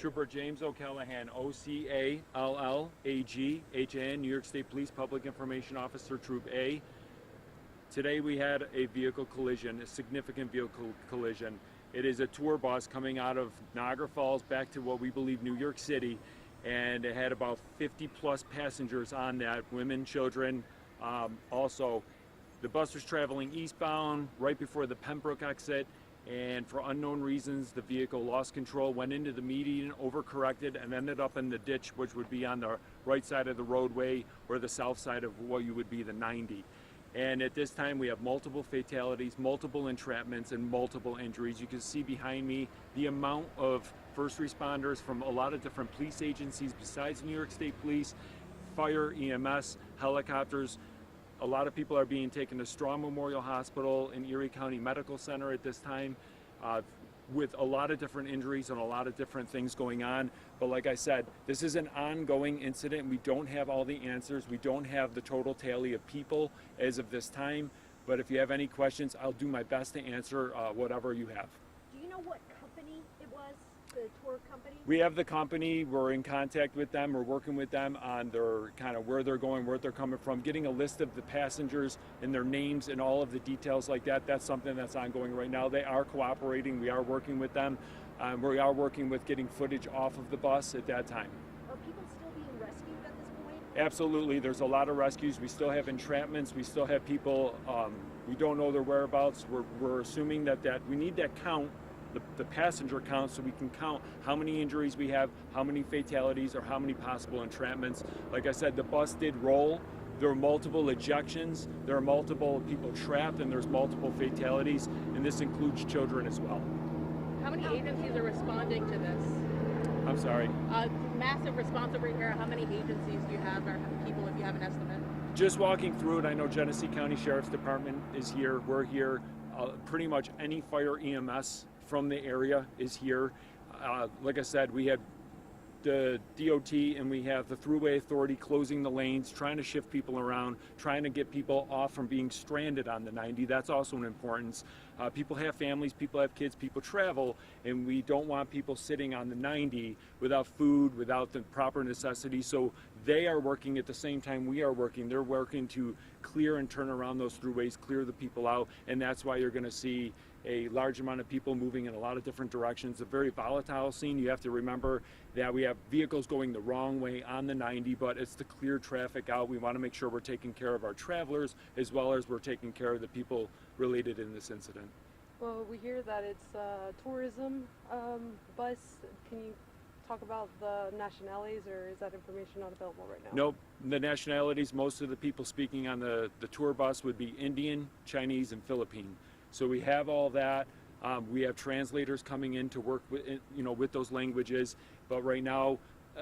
Trooper James O'Callahan, O-C-A-L-L-A-G-H-A-N, New York State Police Public Information Officer, Troop A. Today we had a vehicle collision, a significant vehicle collision. It is a tour bus coming out of Niagara Falls back to what we believe New York City, and it had about 50 plus passengers on that, women, children. Also, the bus was traveling eastbound right before the Pembroke exit, and for unknown reasons the vehicle lost control, went into the median, overcorrected, and ended up in the ditch, which would be on the right side of the roadway or the south side of what you would be the 90. And at this time we have multiple fatalities, multiple entrapments, and multiple injuries. You can see behind me the amount of first responders from a lot of different police agencies besides New York State Police, fire, EMS, helicopters. A lot of people are being taken to Straw Memorial Hospital and Erie County Medical Center at this time with a lot of different injuries and a lot of different things going on. But like I said, this is an ongoing incident. We don't have all the answers. We don't have the total tally of people as of this time. But if you have any questions, I'll do my best to answer whatever you have. Do you know what company it was, the tour company? We have the company. We're in contact with them. We're working with them on their kind of where they're going, where they're coming from, getting a list of the passengers and their names and all of the details like that. That's something that's ongoing right now. They are cooperating. We are working with them. We are working with getting footage off of the bus at that time. Are people still being rescued at this point? Absolutely. There's a lot of rescues. We still have entrapments. We still have people, we don't know their whereabouts. We're assuming that we need that count, the passenger count, so we can count how many injuries we have, how many fatalities, or how many possible entrapments. Like I said, the bus did roll. There were multiple ejections. There are multiple people trapped, and there's multiple fatalities, and this includes children as well. How many agencies are responding to this? I'm sorry? Massive response over here. How many agencies do you have, or people, if you have an estimate? Just walking through it, I know Genesee County Sheriff's Department is here. We're here. Pretty much any fire EMS from the area is here. Like I said, we had the DOT and we have the Thruway Authority closing the lanes, trying to shift people around, trying to get people off from being stranded on the 90. That's also an importance. People have families, people have kids, people travel, and we don't want people sitting on the 90 without food, without the proper necessities. So they are working at the same time we are working. They're working to clear and turn around those throughways, clear the people out, and that's why you're going to see a large amount of people moving in a lot of different directions. A very volatile scene. You have to remember that we have vehicles going the wrong way on the 90, but it's to clear traffic out. We want to make sure we're taking care of our travelers as well as we're taking care of the people related in this incident. Well, we hear that it's a tourism bus. Can you talk about the nationalities, or is that information not available right now? Nope. The nationalities, most of the people speaking on the tour bus would be Indian, Chinese, and Philippine. So we have all that. We have translators coming in to work with, with those languages. But right now,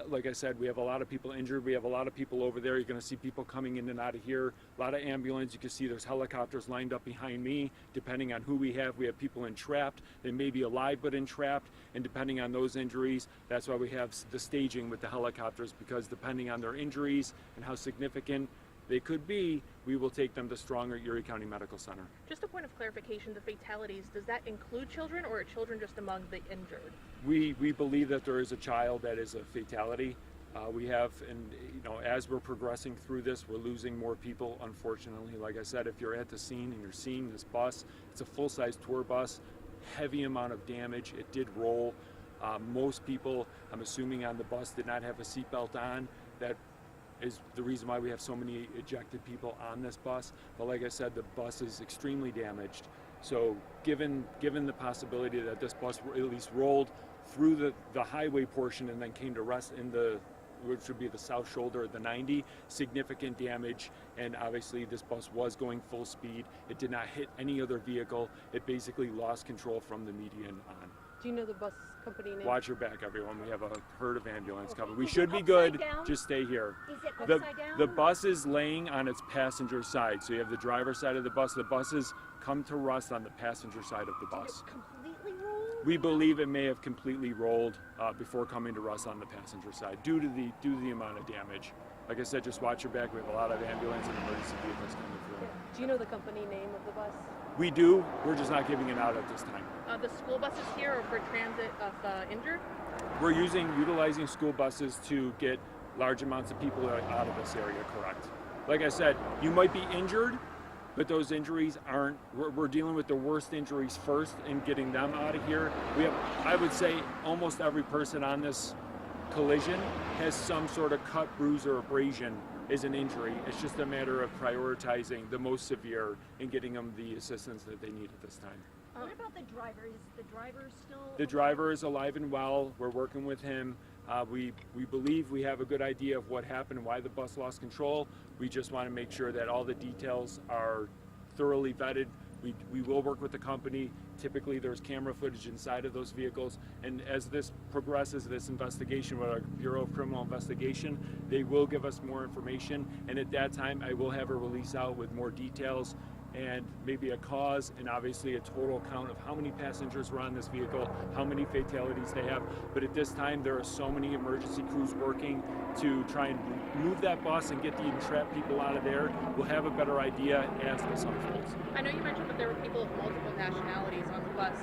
like I said, we have a lot of people injured. We have a lot of people over there. You're going to see people coming in and out of here. A lot of ambulance. You can see there's helicopters lined up behind me. Depending on who we have people entrapped. They may be alive but entrapped. And depending on those injuries, that's why we have the staging with the helicopters, because depending on their injuries and how significant they could be, we will take them to Strong or Erie County Medical Center. Just a point of clarification, the fatalities, does that include children, or are children just among the injured? We believe that there is a child that is a fatality. We have, and as we're progressing through this, we're losing more people, unfortunately. Like I said, if you're at the scene and you're seeing this bus, it's a full-size tour bus, heavy amount of damage. It did roll. Most people, I'm assuming on the bus, did not have a seatbelt on. That is the reason why we have so many ejected people on this bus. But like I said, the bus is extremely damaged. So given the possibility that this bus at least rolled through the highway portion and then came to rest in which would be the south shoulder of the 90, significant damage, and obviously this bus was going full speed. It did not hit any other vehicle. It basically lost control from the median on. Do you know the bus company name? Watch your back, everyone. We have a herd of ambulance coming. We should be good. Down? Just stay here. Is it upside down? The bus is laying on its passenger side. So you have the driver's side of the bus. The buses come to rest on the passenger side of the bus. Did it completely roll? We believe it may have completely rolled before coming to rest on the passenger side due to the amount of damage. Like I said, just watch your back. We have a lot of ambulance and emergency vehicles coming through. Do you know the company name of the bus? We do. We're just not giving it out at this time. The school buses here are for transit of injured? We're utilizing school buses to get large amounts of people out of this area, correct. Like I said, you might be injured, but those injuries aren't, we're dealing with the worst injuries first and getting them out of here. We have, I would say, almost every person on this collision has some sort of cut, bruise, or abrasion is an injury. It's just a matter of prioritizing the most severe and getting them the assistance that they need at this time. What about the driver? Is the driver still? The driver is alive and well. We're working with him. We believe we have a good idea of what happened and why the bus lost control. We just want to make sure that all the details are thoroughly vetted. We will work with the company. Typically there's camera footage inside of those vehicles, and as this progresses, this investigation with our Bureau of Criminal Investigation, they will give us more information, and at that time I will have a release out with more details and maybe a cause and obviously a total count of how many passengers were on this vehicle, how many fatalities they have. But at this time there are so many emergency crews working to try and move that bus and get the entrapped people out of there. We'll have a better idea as this unfolds. I know you mentioned that there were people of multiple nationalities on the bus.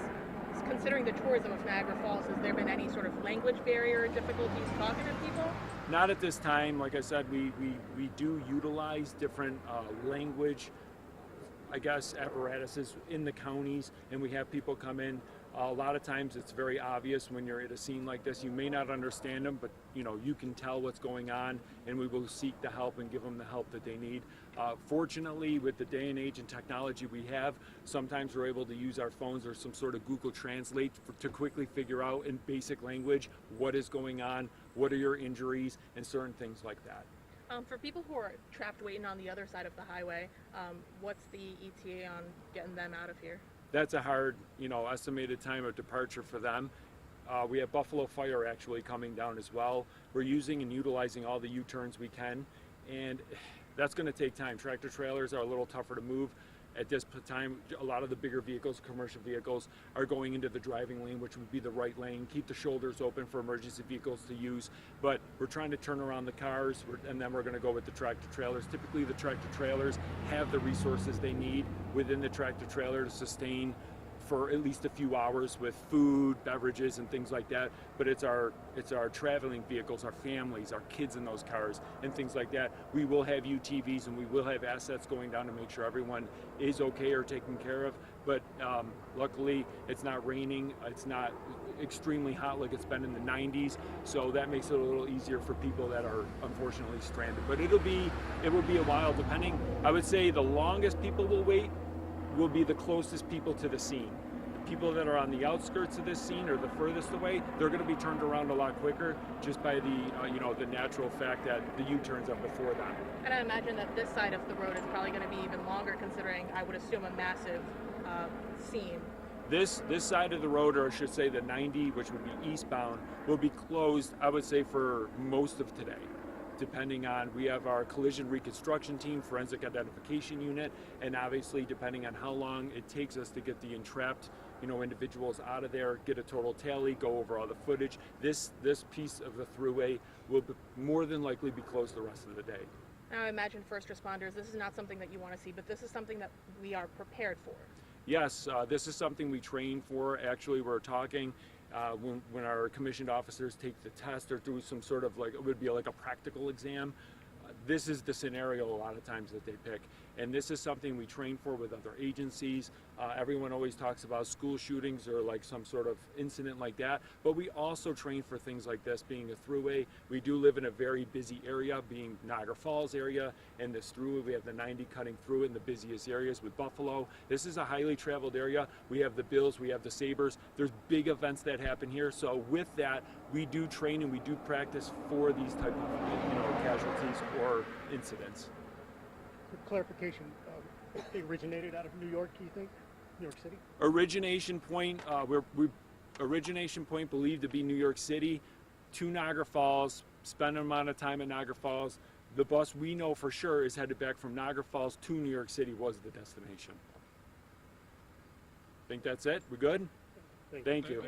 Considering the tourism of Niagara Falls, has there been any sort of language barrier or difficulties talking to people? Not at this time. Like I said, we do utilize different language, I guess, apparatuses in the counties, and we have people come in. A lot of times it's very obvious when you're at a scene like this. You may not understand them, but you can tell what's going on, and we will seek the help and give them the help that they need. Fortunately, with the day and age and technology we have, sometimes we're able to use our phones or some sort of Google Translate to quickly figure out in basic language what is going on, what are your injuries, and certain things like that. For people who are trapped waiting on the other side of the highway, what's the ETA on getting them out of here? That's a hard, estimated time of departure for them. We have Buffalo Fire actually coming down as well. We're using and utilizing all the U-turns we can, and that's going to take time. Tractor trailers are a little tougher to move. At this time, a lot of the bigger vehicles, commercial vehicles, are going into the driving lane, which would be the right lane. Keep the shoulders open for emergency vehicles to use. But we're trying to turn around the cars, and then we're going to go with the tractor trailers. Typically, the tractor trailers have the resources they need within the tractor trailer to sustain for at least a few hours with food, beverages, and things like that. But it's our traveling vehicles, our families, our kids in those cars, and things like that. We will have UTVs and we will have assets going down to make sure everyone is okay or taken care of. But luckily, it's not raining. It's not extremely hot like it's been in the 90s, so that makes it a little easier for people that are unfortunately stranded. But it will be a while, depending. I would say the longest people will wait will be the closest people to the scene. The people that are on the outskirts of this scene or the furthest away, they're going to be turned around a lot quicker just by the the natural fact that the U-turns are before them. And I imagine that this side of the road is probably going to be even longer, considering I would assume a massive seam. This side of the road, or I should say the 90, which would be eastbound, will be closed, I would say, for most of today. Depending on, we have our collision reconstruction team, forensic identification unit, and obviously depending on how long it takes us to get the entrapped individuals out of there, get a total tally, go over all the footage. This piece of the thruway will more than likely be closed the rest of the day. Now I imagine first responders, this is not something that you want to see, but this is something that we are prepared for. Yes, this is something we train for. Actually, we're talking when our commissioned officers take the test or do some sort of it would be like a practical exam. This is the scenario a lot of times that they pick, and this is something we train for with other agencies. Everyone always talks about school shootings or like some sort of incident like that, but we also train for things like this, being a thruway. We do live in a very busy area, being Niagara Falls area, and this thruway, we have the 90 cutting through in the busiest areas with Buffalo. This is a highly traveled area. We have the Bills, we have the Sabres. There's big events that happen here, so with that, we do train and we do practice for these type of casualties or incidents. For clarification, they originated out of New York, do you think? New York City? Origination point, origination point believed to be New York City to Niagara Falls, spend an amount of time in Niagara Falls. The bus we know for sure is headed back from Niagara Falls to New York City was the destination. Think that's it? We good? Thank you.